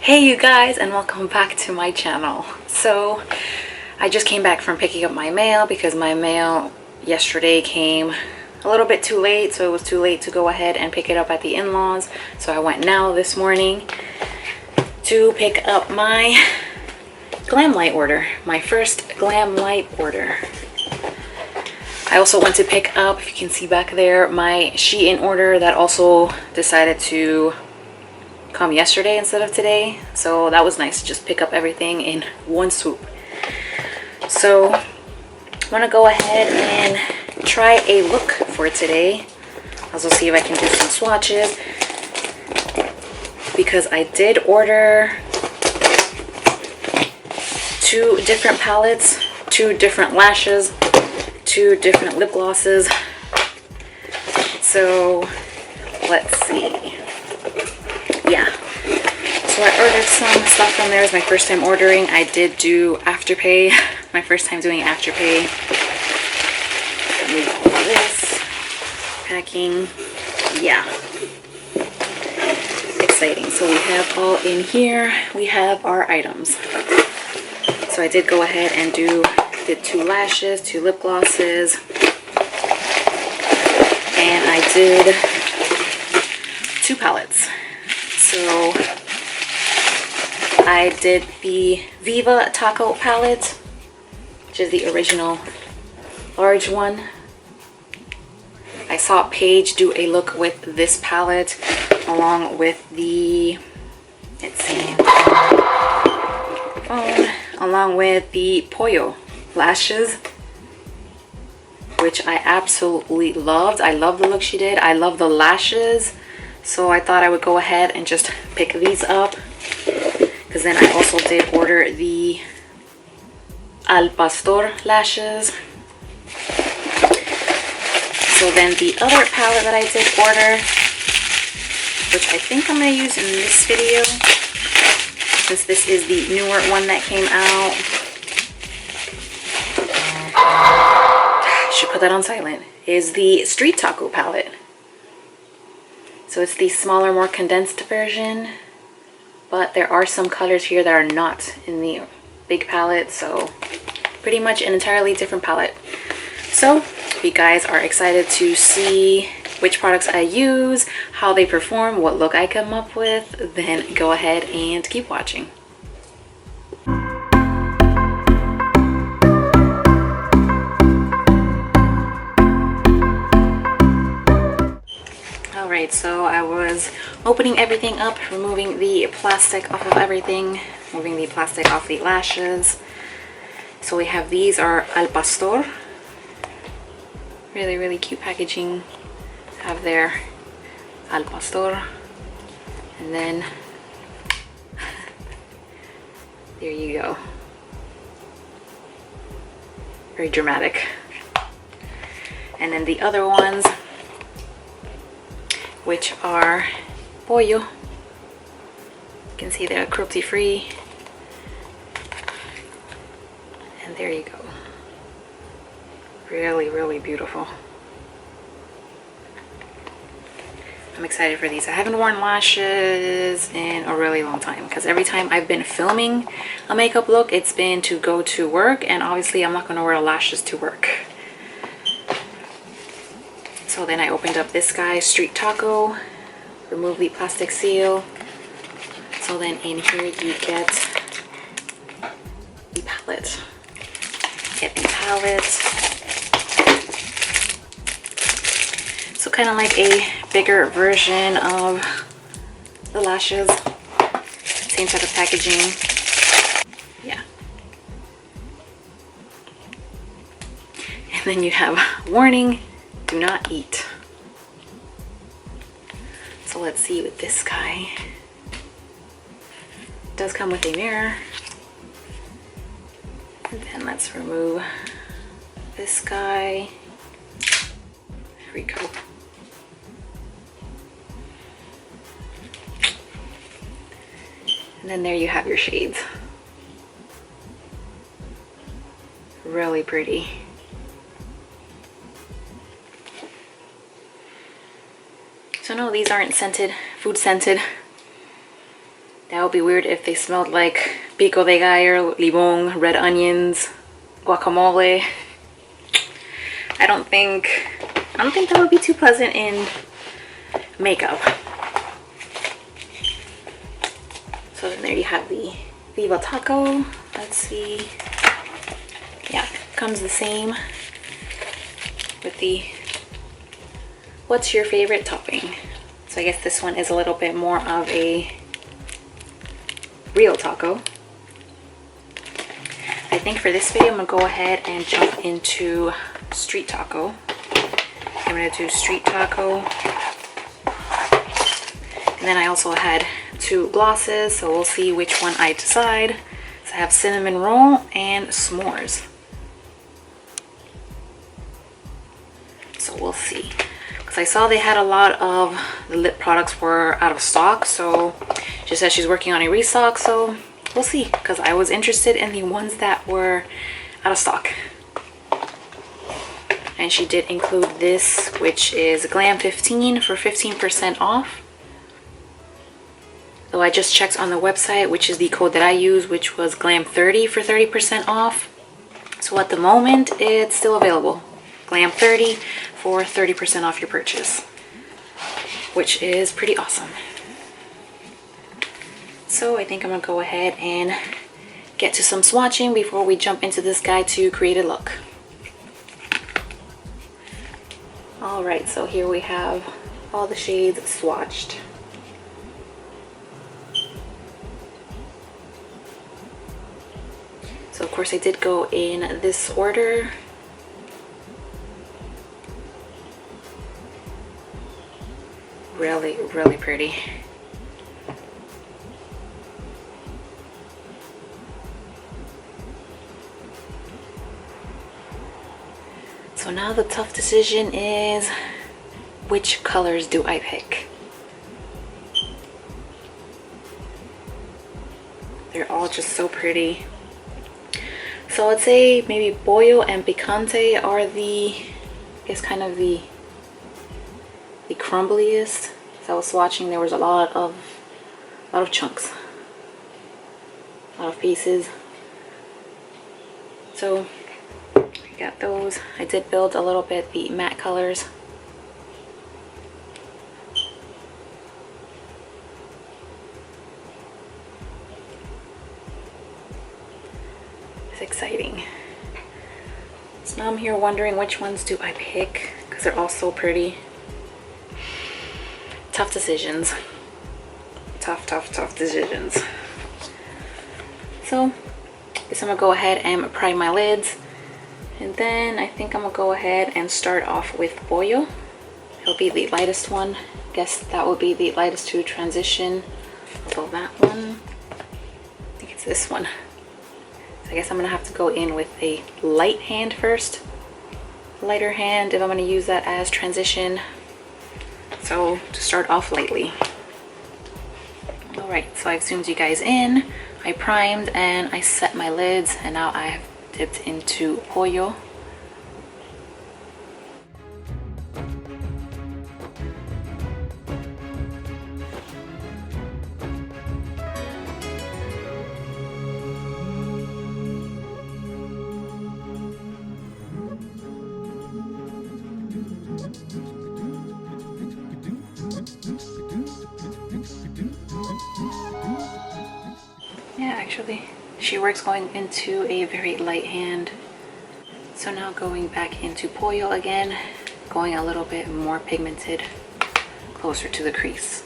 Hey you guys, and welcome back to my channel. So I just came back from picking up my mail because my mail yesterday came a little bit too late, so it was too late to go ahead and pick it up at the in-laws. So I went now this morning to pick up my Glamlite order, my first Glamlite order. I also went to pick up, if you can see back there, my Shein order that also decided to come yesterday instead of today. So that was nice to just pick up everything in one swoop. So I'm gonna go ahead and try a look for today. Also see if I can do some swatches, because I did order 2 different palettes, 2 different lashes, 2 different lip glosses. So let's see. Yeah, so I ordered some stuff from there. It's my first time ordering. I did do Afterpay, my first time doing Afterpay. Remove all of this packing. Yeah, exciting. So we have all in here, we have our items. So I did go ahead and did 2 lashes, 2 lip glosses, and I did 2 palettes. So I did the Viva Taco palette, which is the original large one. I saw Paige do a look with this palette along with the, let's see, along with the Pollo lashes, which I absolutely loved. I love the look she did. I love the lashes. So I thought I would go ahead and just pick these up, because then I also did order the Al Pastor lashes. So then the other palette that I did order, which I think I'm going to use in this video, since this is the newer one that came out. I should put that on silent. Is the Street Taco palette. So it's the smaller, more condensed version, but there are some colors here that are not in the big palette, so pretty much an entirely different palette. So if you guys are excited to see which products I use, how they perform, what look I come up with, then go ahead and keep watching. Alright, so I was opening everything up, removing the plastic off of everything, moving the plastic off the lashes. So we have, these are Al Pastor. Really, really cute packaging. Have their Al Pastor. And then, there you go. Very dramatic. And then the other ones, which are Pollo. You can see they're cruelty free. And there you go. Really, really beautiful. I'm excited for these. I haven't worn lashes in a really long time, because every time I've been filming a makeup look, it's been to go to work, and obviously I'm not going to wear lashes to work. So then I opened up this guy, Street Taco, remove the plastic seal. So then in here you get the palette. Get the palette. So kind of like a bigger version of the lashes. Same type of packaging. Yeah. And then you have warning, do not eat. So let's see with this guy. It does come with a mirror. And then let's remove this guy. There we go. And then there you have your shades. Really pretty. So no, these aren't scented, food scented. That would be weird if they smelled like pico de gallo, limon, red onions, guacamole. I don't think that would be too pleasant in makeup. So then there you have the Viva Taco. Let's see. Yeah, comes the same with the what's your favorite topping. So I guess this one is a little bit more of a real taco. I think for this video I'm gonna go ahead and jump into street taco. I'm gonna do street taco, and then I also had 2 glosses, so we'll see which one I decide. So I have cinnamon roll and s'mores, so we'll see. I saw they had a lot of the lip products were out of stock, so she said she's working on a restock, so we'll see, because I was interested in the ones that were out of stock. And she did include this, which is Glam 15 for 15% off. Though I just checked on the website, which is the code that I use, which was Glam 30 for 30% off. So at the moment it's still available. Glam 30 for 30% off your purchase, which is pretty awesome. So I think I'm gonna go ahead and get to some swatching before we jump into this guide to create a look. All right, so here we have all the shades swatched. So of course I did go in this order. Really, really pretty. So now the tough decision is, which colors do I pick? They're all just so pretty. So I'd say maybe Pollo and Picante are the, I guess, kind of the crumbliest. So I was swatching, there was a lot of chunks, a lot of pieces. So I got those. I did build a little bit the matte colors. It's exciting. So now I'm here wondering which ones do I pick, because they're all so pretty. Tough decisions. Tough decisions. So I guess I'm gonna go ahead and prime my lids, and then I think I'm gonna go ahead and start off with Pollo. It'll be the lightest one. Guess that will be the lightest to transition. So that one, I think it's this one. So I guess I'm gonna have to go in with a light hand first. Lighter hand if I'm gonna use that as transition. So to start off lightly. All right, so I've zoomed you guys in. I primed and I set my lids, and now I have dipped into Pollo. Yeah, actually, she works going into a very light hand. So now going back into Pollo again, going a little bit more pigmented, closer to the crease.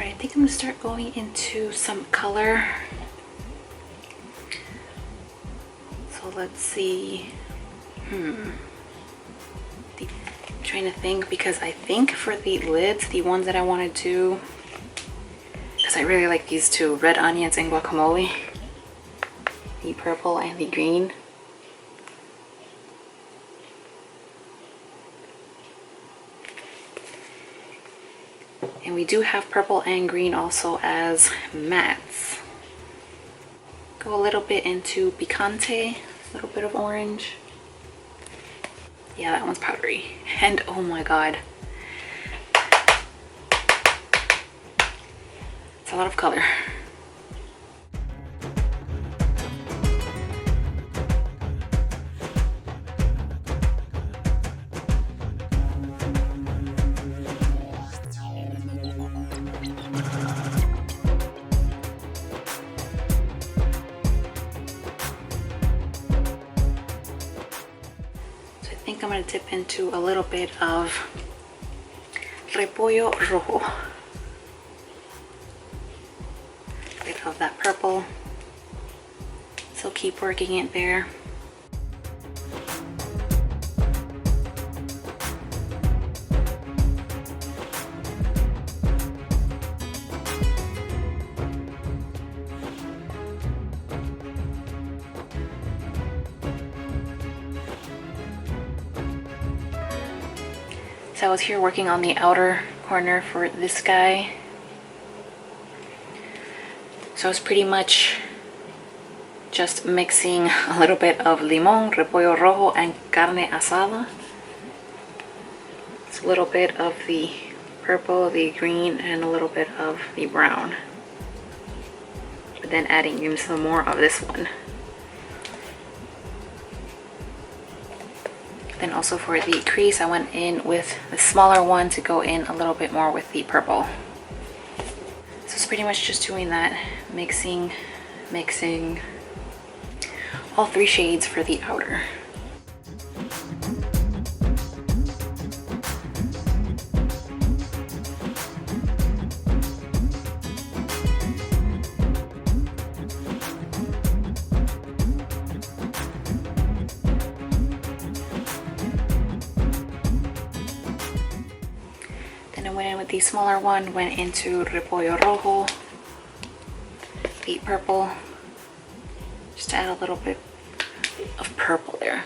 I think I'm gonna start going into some color. So let's see. I'm trying to think, because I think for the lids, the ones that I want to do, because I really like these two, red onions and guacamole, the purple and the green. And we do have purple and green also as mattes. Go a little bit into Picante, a little bit of orange. Yeah, that one's powdery. And oh my god, it's a lot of color. I think I'm going to dip into a little bit of repollo rojo. A bit of that purple. So keep working it there. So I was here working on the outer corner for this guy. So I was pretty much just mixing a little bit of limon, repollo rojo, and carne asada. It's a little bit of the purple, the green, and a little bit of the brown. But then adding in some more of this one. Then also for the crease, I went in with the smaller one to go in a little bit more with the purple. So it's pretty much just doing that, mixing all three shades for the outer. Then I went in with the smaller one, went into repollo rojo, the purple, just to add a little bit of purple there.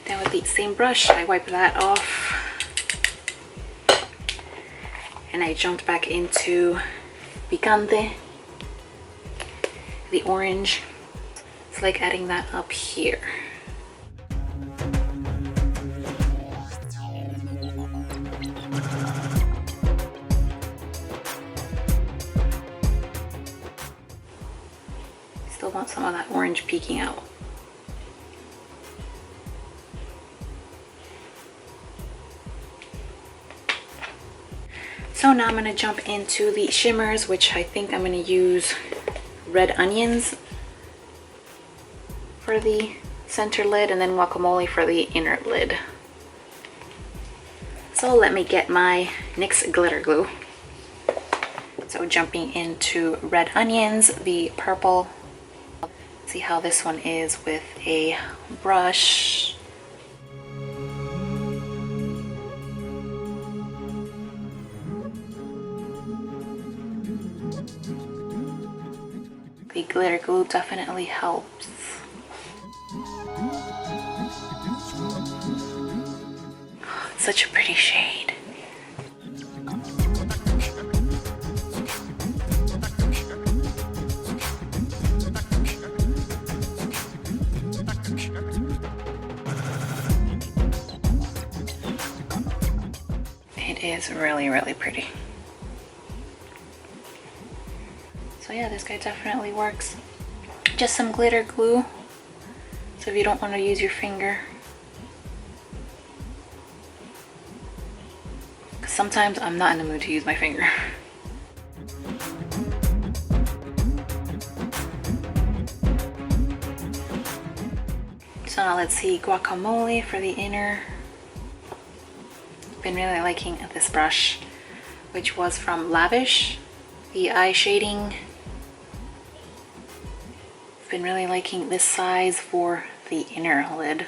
Then with the same brush, I wiped that off and I jumped back into Picante, the orange. It's like adding that up here. Still want some of that orange peeking out. So now I'm going to jump into the shimmers, which I think I'm going to use red onions for the center lid and then guacamole for the inner lid. So let me get my NYX glitter glue. So jumping into red onions, the purple. See how this one is with a brush. The glitter glue definitely helps. Such a pretty shade. It is really, really pretty. So yeah, this guy definitely works. Just some glitter glue. So if you don't want to use your finger, because sometimes I'm not in the mood to use my finger. So now let's see guacamole for the inner. Been really liking this brush, which was from Lavish, the eye shading. Been really liking this size for the inner lid.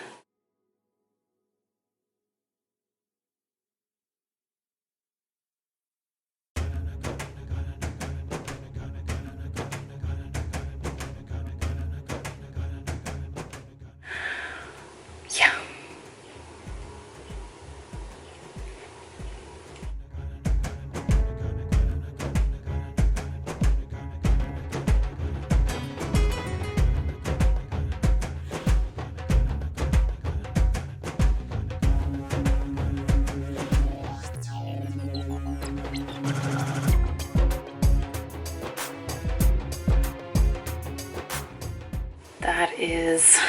is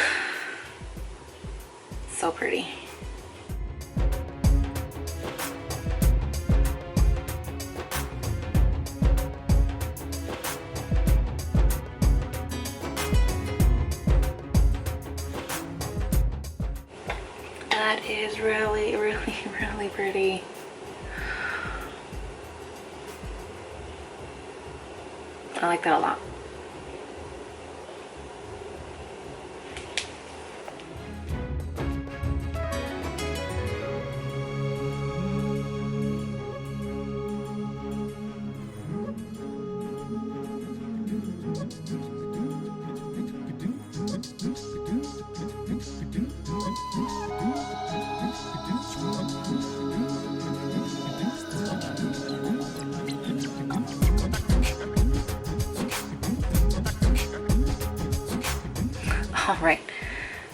so pretty. That is really, really, really pretty. I like that a lot. All right,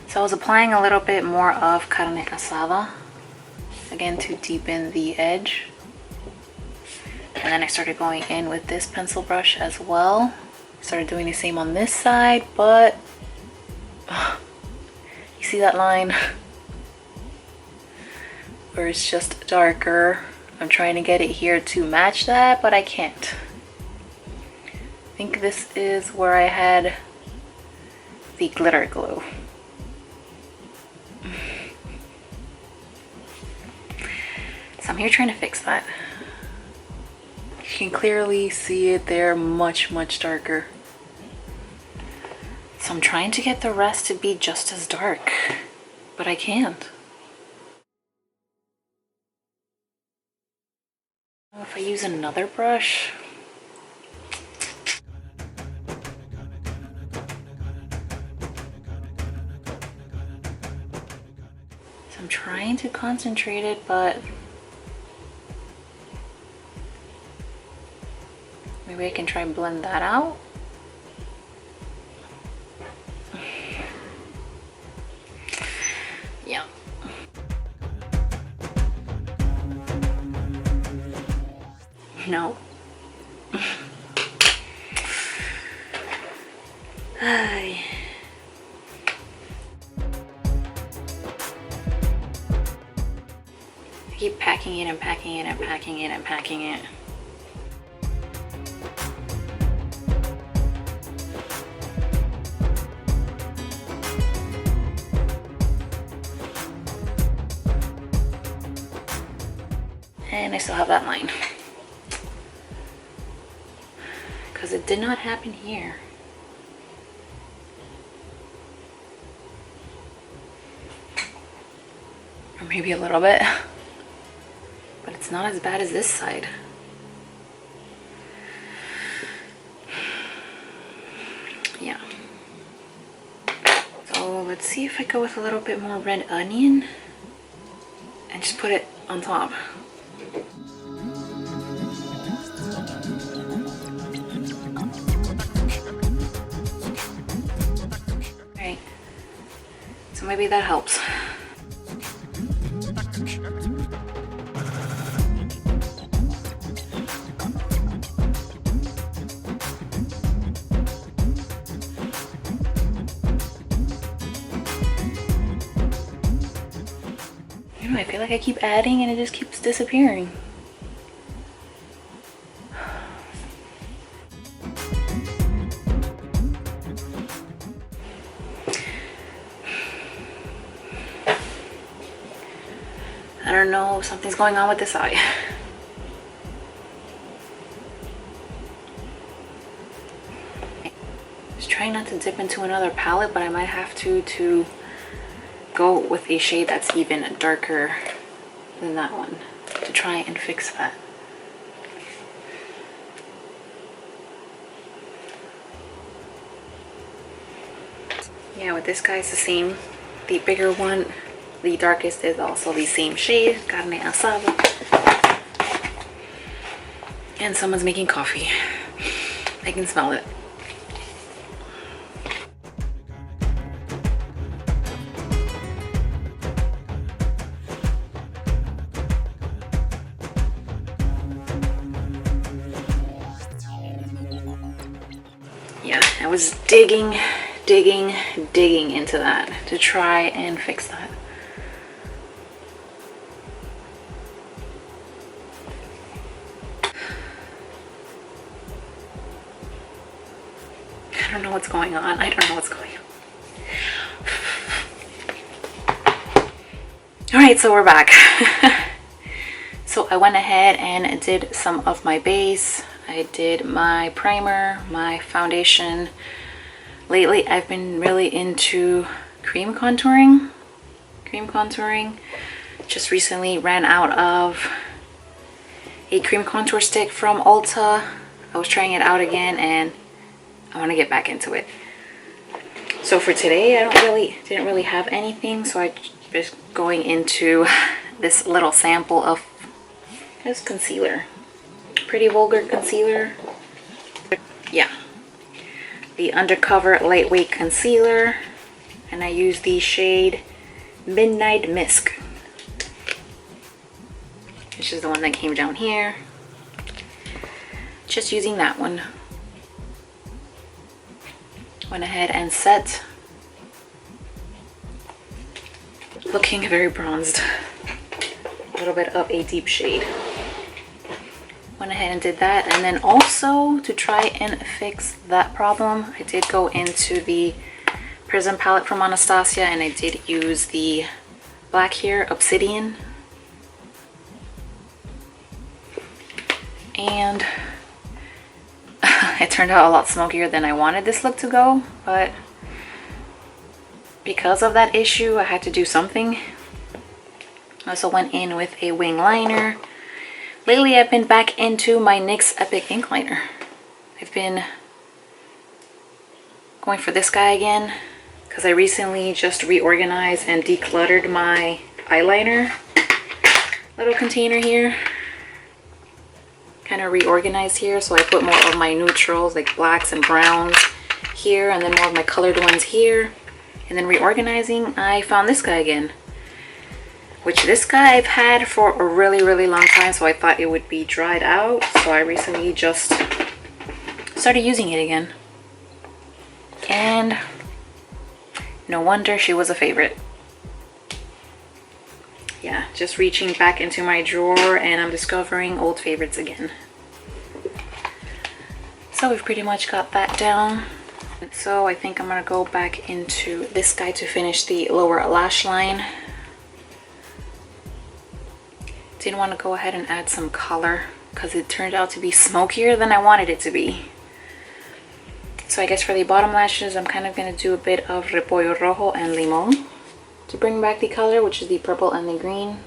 so I was applying a little bit more of carne asada, again to deepen the edge. And then I started going in with this pencil brush as well. Started doing the same on this side, but you see that line where it's just darker? I'm trying to get it here to match that, but I can't. I think this is where I had the glitter glue. So I'm here trying to fix that. You can clearly see it there, much darker. So I'm trying to get the rest to be just as dark, but I can't. If I use another brush, I'm trying to concentrate it, but maybe I can try and blend that out. Yeah. No. Ay. I keep packing it and packing it and packing it and packing it. And I still have that line. Because it did not happen here. Or maybe a little bit. But it's not as bad as this side. Yeah. So let's see if I go with a little bit more red onion and just put it on top. Okay. So maybe that helps. I feel like I keep adding and it just keeps disappearing. I don't know, something's going on with this eye. Just trying not to dip into another palette, but I might have to go with a shade that's even darker than that one to try and fix that. Yeah, with this guy it's the same. The bigger one, the darkest, is also the same shade, carne asada. And someone's making coffee. I can smell it. Yeah, I was digging digging into that to try and fix that. I don't know what's going on. I don't know what's going on. All right, so we're back. So I went ahead and did some of my base. I did my primer, my foundation. Lately, I've been really into cream contouring. Just recently ran out of a cream contour stick from Ulta. I was trying it out again and I want to get back into it. So for today, didn't really have anything. So I just going into this little sample of this concealer. Pretty Vulgar concealer. Yeah. The Undercover Lightweight Concealer. And I use the shade Midnight Mist, which is the one that came down here. Just using that one. Went ahead and set. Looking very bronzed. A little bit of a deep shade. Went ahead and did that, and then also to try and fix that problem, I did go into the Prism palette from Anastasia and I did use the black here, Obsidian. And it turned out a lot smokier than I wanted this look to go, but because of that issue, I had to do something. I also went in with a wing liner. Lately, I've been back into my NYX Epic Ink Liner. I've been going for this guy again because I recently just reorganized and decluttered my eyeliner little container here. Kind of reorganized here, so I put more of my neutrals like blacks and browns here and then more of my colored ones here. And then reorganizing, I found this guy again. Which this guy I've had for a really long time, so I thought it would be dried out. So I recently just started using it again. And no wonder she was a favorite. Yeah, just reaching back into my drawer and I'm discovering old favorites again. So we've pretty much got that down. So I think I'm gonna go back into this guy to finish the lower lash line. Didn't want to go ahead and add some color because it turned out to be smokier than I wanted it to be. So I guess for the bottom lashes, I'm kind of going to do a bit of Repollo Rojo and Limon to bring back the color, which is the purple and the green.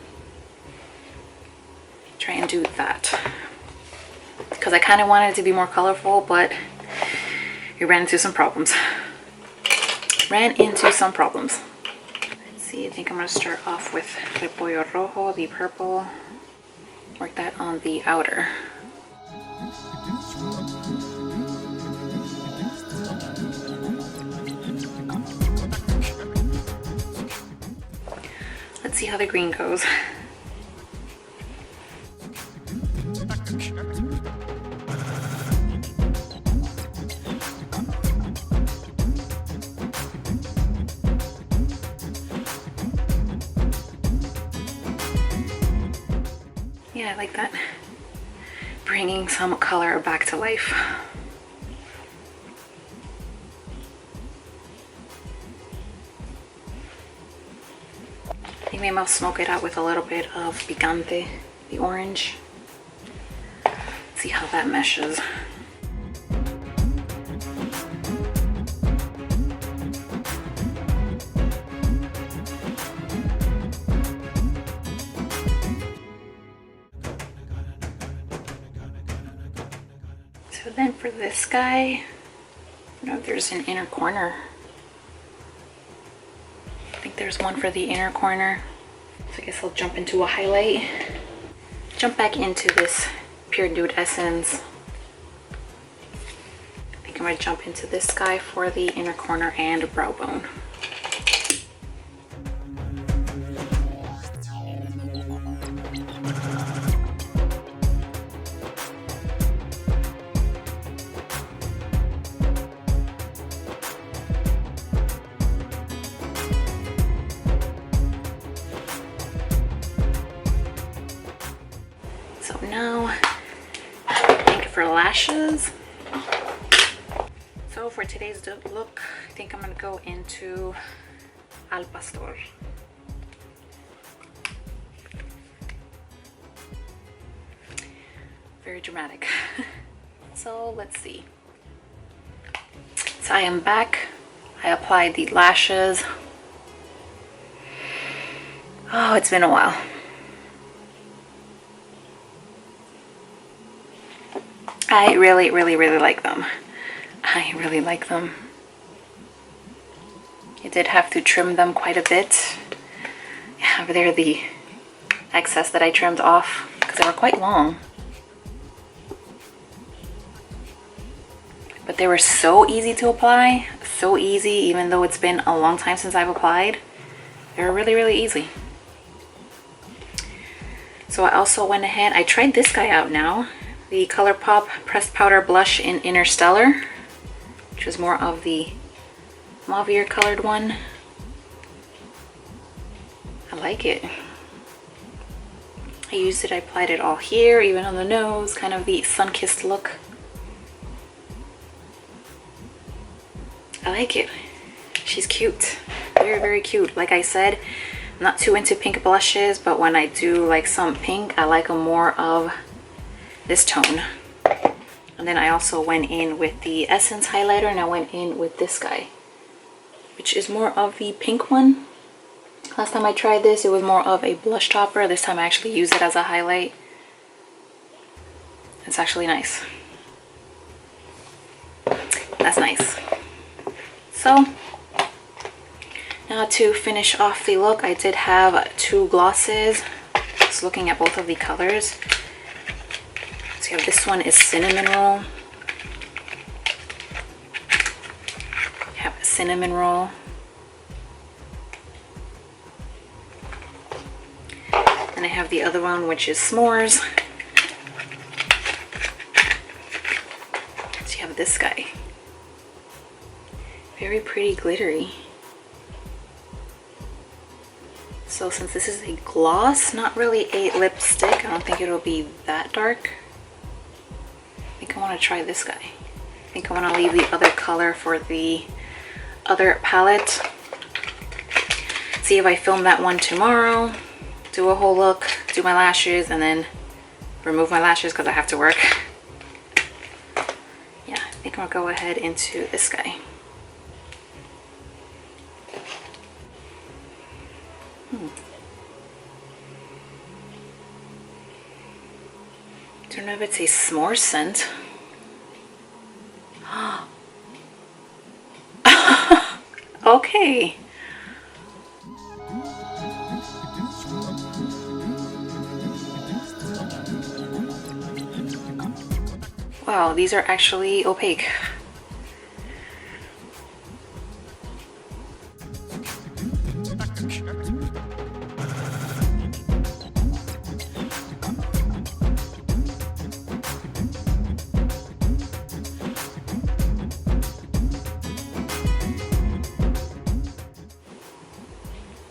Try and do that because I kind of wanted it to be more colorful, but we ran into some problems. Let's see, I think I'm going to start off with Repollo Rojo, the purple. Work that on the outer. Let's see how the green goes. Yeah, I like that. Bringing some color back to life. I think maybe I'll smoke it out with a little bit of Picante, the orange. See how that meshes. So then for this guy, I don't know if there's an inner corner. I think there's one for the inner corner. So I guess I'll jump into a highlight. Jump back into this Pure Nude Essence. I think I'm going to jump into this guy for the inner corner and brow bone. now, I think for lashes. So for today's look, I think I'm gonna go into Al Pastor. Very dramatic. So let's see. So I am back. I applied the lashes. Oh, it's been a while. I really like them. I really like them. I did have to trim them quite a bit. Yeah, but they're the excess that I trimmed off because they were quite long. But they were so easy to apply. So easy, even though it's been a long time since I've applied. They're really easy. So I also went ahead, I tried this guy out now. The ColourPop Pressed Powder Blush in Interstellar, which is more of the mauvier colored one. I like it. I used it, I applied it all here, even on the nose, kind of the sun-kissed look. I like it. She's cute. Very cute. Like I said, I'm not too into pink blushes, but when I do like some pink, I like a more of this tone. And then I also went in with the Essence highlighter, and I went in with this guy, which is more of the pink one. Last time I tried this, it was more of a blush topper. This time I actually use it as a highlight. It's actually nice. That's nice. So now to finish off the look, I did have two glosses. Just looking at both of the colors. So you have this one is Cinnamon Roll. You have Cinnamon Roll. And I have the other one, which is S'mores. So you have this guy. Very pretty glittery. So since this is a gloss, not really a lipstick, I don't think it'll be that dark. I think I want to try this guy. I think I want to leave the other color for the other palette. See if I film that one tomorrow. Do a whole look, do my lashes, and then remove my lashes because I have to work. Yeah, I think I'll go ahead into this guy. Don't know if it's a s'more scent. Okay. Wow, these are actually opaque.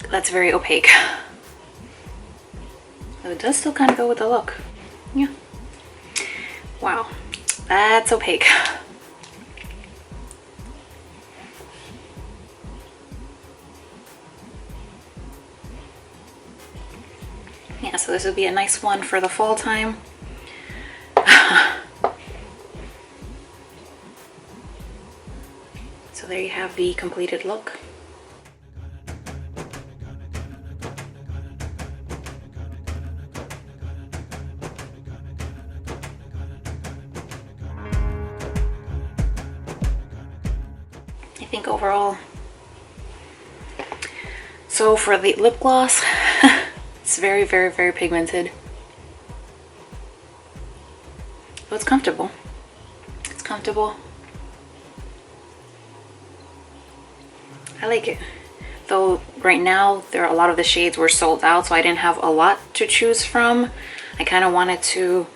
That's very opaque. But it does still kind of go with the look. Yeah. Wow, that's opaque. Yeah, so this would be a nice one for the fall time. So there you have the completed look. I think overall, so for the lip gloss, it's very pigmented. But it's comfortable. It's comfortable. I like it. Though right now, there are a lot of the shades were sold out, so I didn't have a lot to choose from. I kind of wanted to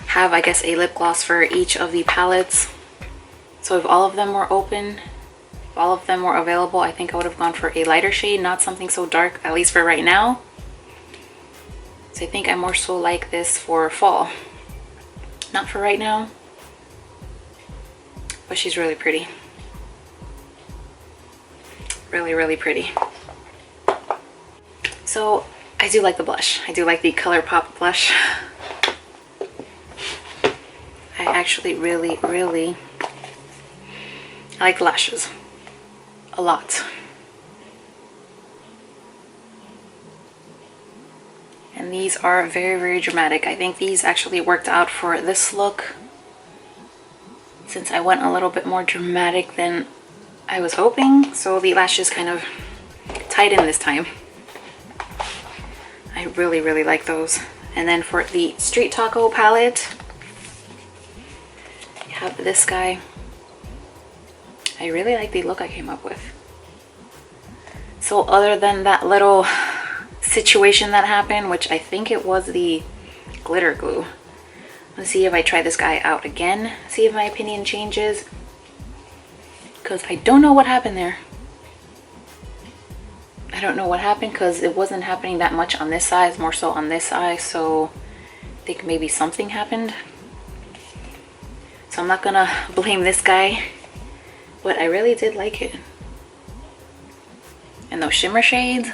have, I guess, a lip gloss for each of the palettes. So if all of them were open, if all of them were available, I think I would have gone for a lighter shade, not something so dark, at least for right now. So I think I more so like this for fall. Not for right now, but she's really pretty. Really, really pretty. So I do like the blush. I do like the ColourPop blush. I actually really, really like lashes a lot. And these are very, very dramatic. I think these actually worked out for this look, since I went a little bit more dramatic than I was hoping. So the lashes kind of tied in this time. I really, really like those. And then for the Street Taco palette, you have this guy. I really like the look I came up with. So other than that little situation that happened, which I think it was the glitter glue. Let's see if I try this guy out again, see if my opinion changes, because I don't know what happened there. I don't know what happened because it wasn't happening that much on this side, it's more so on this eye, so I think maybe something happened. So I'm not gonna blame this guy, but I really did like it. And those shimmer shades,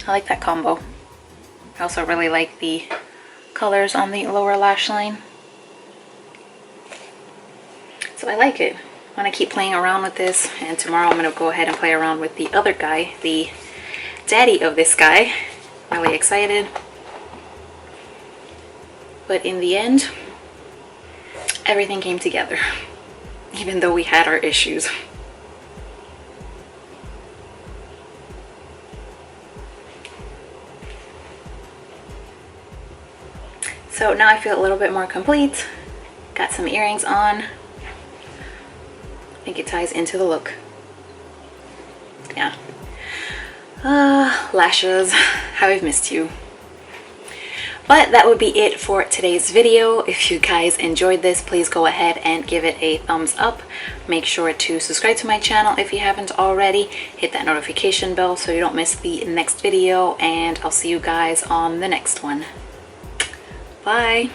I like that combo. I also really like the colors on the lower lash line. So I like it. I'm gonna keep playing around with this, and tomorrow I'm gonna go ahead and play around with the other guy, the daddy of this guy. Really excited. But in the end, everything came together, even though we had our issues. So now I feel a little bit more complete. Got some earrings on. I think it ties into the look. Yeah. Lashes, how I've missed you. But that would be it for today's video. If you guys enjoyed this, please go ahead and give it a thumbs up. Make sure to subscribe to my channel if you haven't already. Hit that notification bell so you don't miss the next video, and I'll see you guys on the next one. Bye.